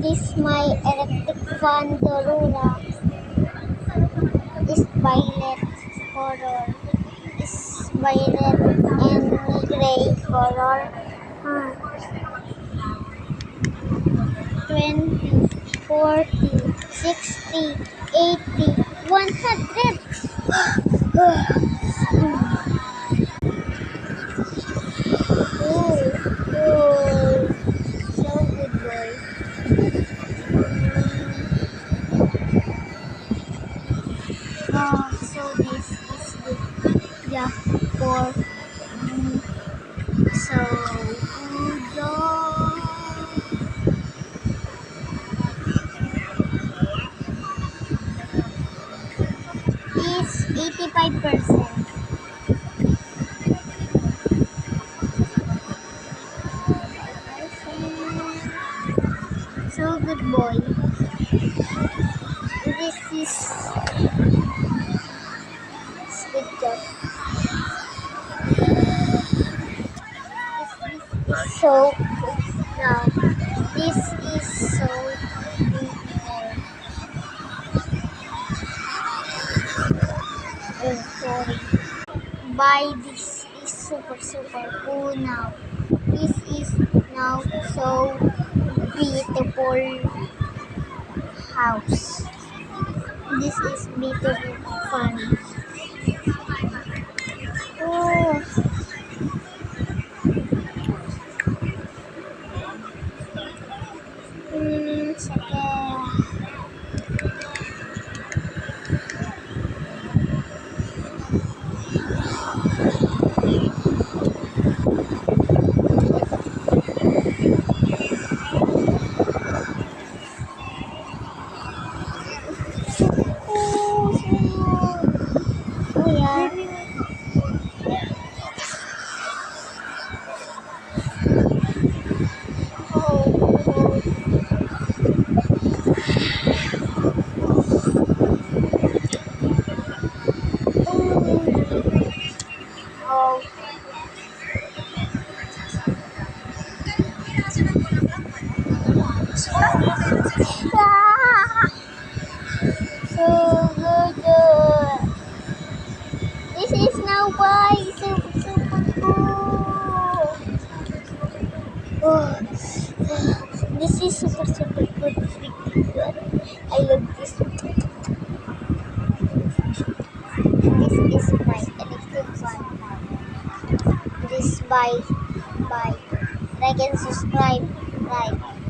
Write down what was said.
This my electric fan Dorura is violet color. Is violet and gray color. 20, 40, 60, 80, 100. Oh, oh, so good boy. So this is the for so good. Is 85%. So good boy. This is good job. So now this is so beautiful. Oh, sorry. Buy this is super cool now. This is now so beautiful house. This is beautiful fun. Oh. Sige. So good. This is now why super cool. Oh, this is super good. I love this. This is my electric fan. This by like and subscribe. Right.